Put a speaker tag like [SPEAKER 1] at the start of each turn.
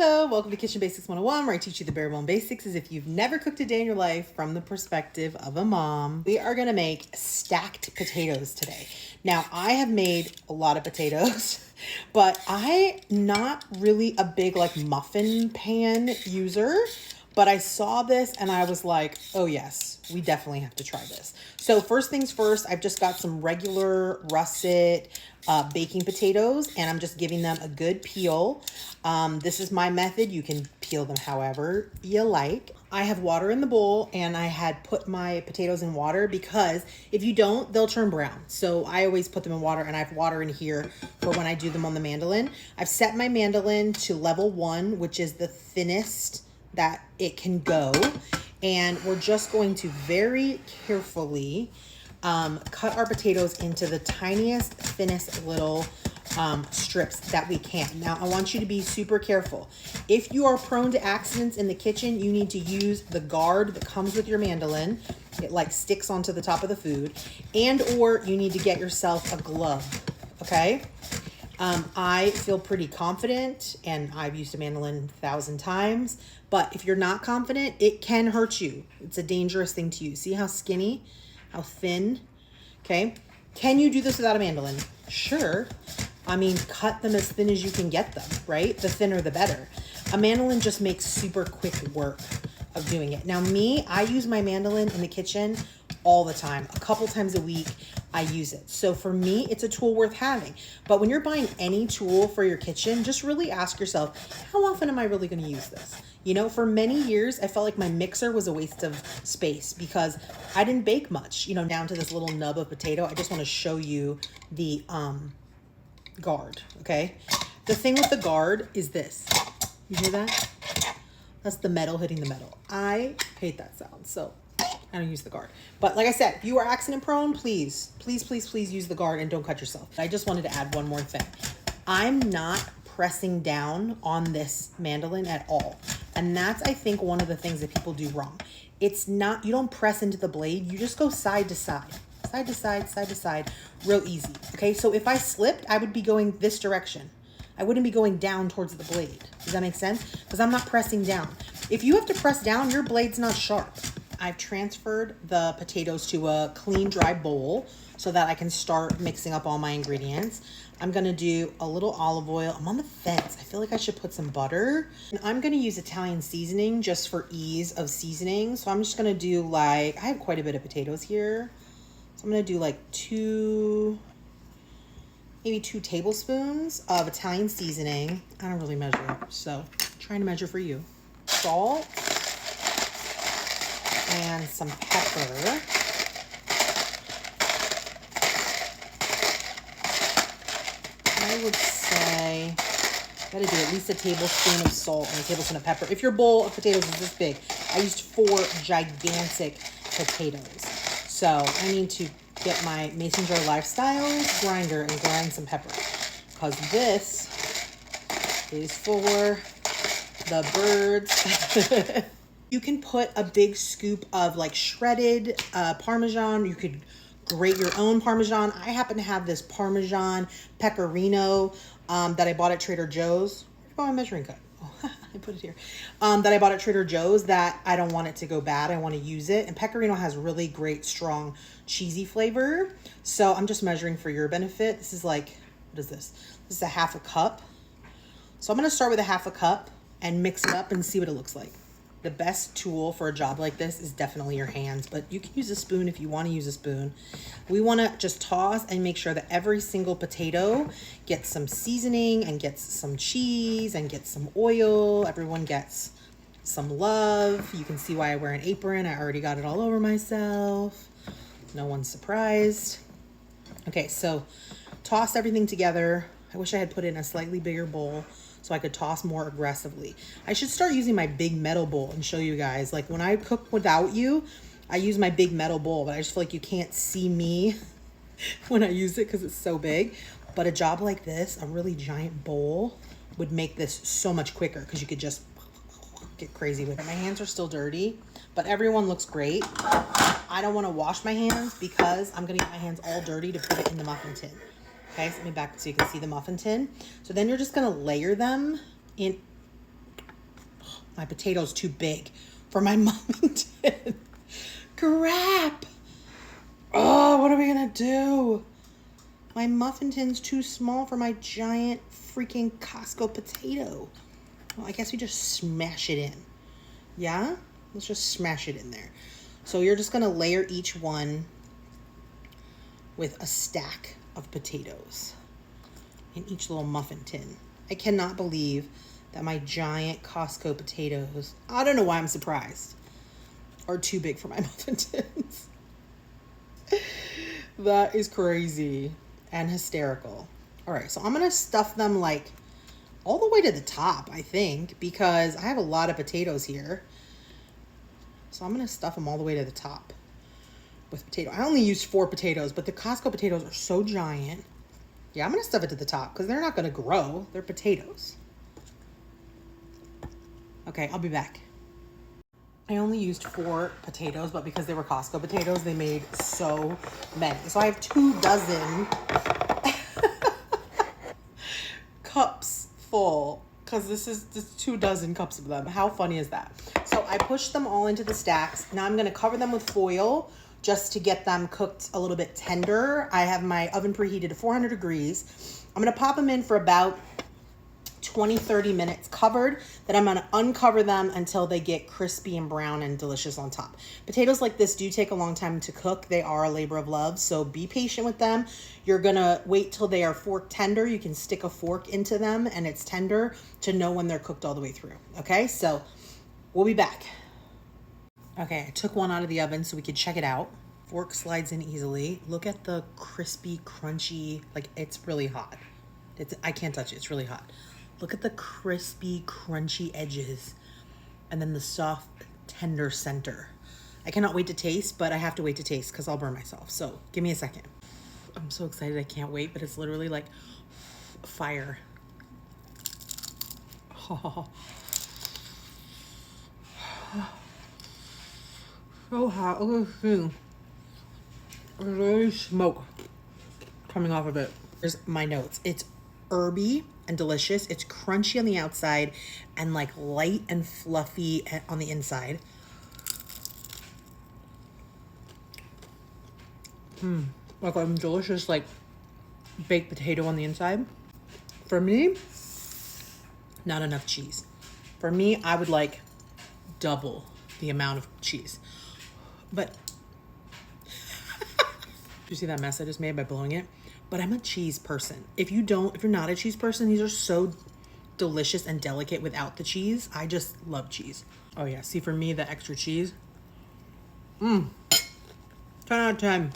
[SPEAKER 1] Hello, welcome to Kitchen Basics 101, where I teach you the bare bone basics as if you've never cooked a day in your life from the perspective of a mom. We are gonna make stacked potatoes today. Now, I have made a lot of potatoes, but I'm not really a big muffin pan user, but I saw this and I was like, oh yes, we definitely have to try this. So first things first, I've just got some regular russet baking potatoes and I'm just giving them a good peel. This is my method. You can peel them however you like. I have water in the bowl and I had put my potatoes in water because if you don't, they'll turn brown. So I always put them in water, and I have water in here for when I do them on the mandolin. I've set my mandolin to level 1, which is the thinnest that it can go. And we're just going to very carefully cut our potatoes into the tiniest, thinnest little strips that we can. Now, I want you to be super careful. If you are prone to accidents in the kitchen, you need to use the guard that comes with your mandolin. It sticks onto the top of the food, and or you need to get yourself a glove, okay? I feel pretty confident, and I've used a mandolin 1,000 times, but if you're not confident, it can hurt you. It's a dangerous thing to use. See how skinny, how thin, okay? Can you do this without a mandolin? Sure. I mean, cut them as thin as you can get them, right? The thinner, the better. A mandolin just makes super quick work of doing it. Now me, I use my mandolin in the kitchen all the time. A couple times a week, I use it. So for me, it's a tool worth having. But when you're buying any tool for your kitchen, just really ask yourself, how often am I really going to use this? You know, for many years, I felt like my mixer was a waste of space because I didn't bake much, you know, down to this little nub of potato. I just want to show you the guard, okay? The thing with the guard is this. You hear that? That's the metal hitting the metal. I hate that sound, so I don't use the guard. But like I said, if you are accident prone, please, please, please, please use the guard and don't cut yourself. I just wanted to add one more thing. I'm not pressing down on this mandolin at all. And that's, I think, one of the things that people do wrong. It's not, you don't press into the blade, you just go side to side. Side to side, side to side, real easy. Okay, so if I slipped, I would be going this direction. I wouldn't be going down towards the blade. Does that make sense? Because I'm not pressing down. If you have to press down, your blade's not sharp. I've transferred the potatoes to a clean, dry bowl so that I can start mixing up all my ingredients. I'm gonna do a little olive oil. I'm on the fence. I feel like I should put some butter. And I'm gonna use Italian seasoning just for ease of seasoning. So I'm just gonna do I have quite a bit of potatoes here. So I'm gonna do maybe 2 tablespoons of Italian seasoning. I don't really measure, so I'm trying to measure for you. Salt and some pepper. I would say I gotta do at least a tablespoon of salt and a tablespoon of pepper. If your bowl of potatoes is this big, I used 4 gigantic potatoes. So I need to get my Mason Jar Lifestyle grinder and grind some pepper, because this is for the birds. You can put a big scoop of shredded Parmesan. You could grate your own Parmesan. I happen to have this Parmesan Pecorino that I bought at Trader Joe's. Where'd I buy my measuring cup? Oh, I put it here. That I bought at Trader Joe's that I don't want it to go bad. I want to use it. And Pecorino has really great, strong, cheesy flavor. So I'm just measuring for your benefit. This is what is this? This is a 1/2 cup. So I'm going to start with a 1/2 cup and mix it up and see what it looks like. The best tool for a job like this is definitely your hands, but you can use a spoon if you want to use a spoon. We want to just toss and make sure that every single potato gets some seasoning and gets some cheese and gets some oil. Everyone gets some love. You can see why I wear an apron. I already got it all over myself. No one's surprised. Okay, so toss everything together. I wish I had put it in a slightly bigger bowl so I could toss more aggressively. I should start using my big metal bowl and show you guys. When I cook without you, I use my big metal bowl, but I just feel like you can't see me when I use it because it's so big. But a job like this, a really giant bowl, would make this so much quicker because you could just get crazy with it. My hands are still dirty, but everyone looks great. I don't want to wash my hands because I'm gonna get my hands all dirty to put it in the muffin tin. Okay, so let me back so you can see the muffin tin. So then you're just gonna layer them in My potato's too big for my muffin tin. Crap. Oh, what are we gonna do? My muffin tin's too small for my giant freaking Costco potato. Well, I guess we just smash it in. Yeah? Let's just smash it in there. So you're just gonna layer each one with a stack of potatoes in each little muffin tin. I cannot believe that my giant Costco potatoes, I don't know why I'm surprised, are too big for my muffin tins. That is crazy and hysterical. All right, so I'm gonna stuff them like all the way to the top, I think, because I have a lot of potatoes here. So I'm gonna stuff them all the way to the top with potato. I only used 4 potatoes, but the Costco potatoes are so giant. Yeah, I'm gonna stuff it to the top because they're not gonna grow. They're potatoes. Okay, I'll be back. I only used 4 potatoes, but because they were Costco potatoes, they made so many. So I have 24 cups full because this is just 24 cups of them. How funny is that? So I pushed them all into the stacks. Now I'm gonna cover them with foil just to get them cooked a little bit tender. I have my oven preheated to 400 degrees. I'm gonna pop them in for about 20-30 minutes covered. Then I'm gonna uncover them until they get crispy and brown and delicious on top. Potatoes like this do take a long time to cook. They are a labor of love, so be patient with them. You're gonna wait till they are fork tender. You can stick a fork into them and it's tender to know when they're cooked all the way through. Okay, so we'll be back. Okay, I took one out of the oven so we could check it out. Fork slides in easily. Look at the crispy, crunchy, like it's really hot. I can't touch it, it's really hot. Look at the crispy, crunchy edges and then the soft, tender center. I cannot wait to taste, but I have to wait to taste because I'll burn myself. So give me a second. I'm so excited, I can't wait, but it's literally like fire. Oh. So hot. Look at this thing. There's really smoke coming off of it. Here's my notes. It's herby and delicious. It's crunchy on the outside and like light and fluffy on the inside. Like a delicious like baked potato on the inside. For me, not enough cheese. For me, I would like double the amount of cheese. But you see that mess I just made by blowing it? But I'm a cheese person. If you're not a cheese person, these are so delicious and delicate without the cheese. I just love cheese. Oh yeah, see for me, the extra cheese. 10 out of 10.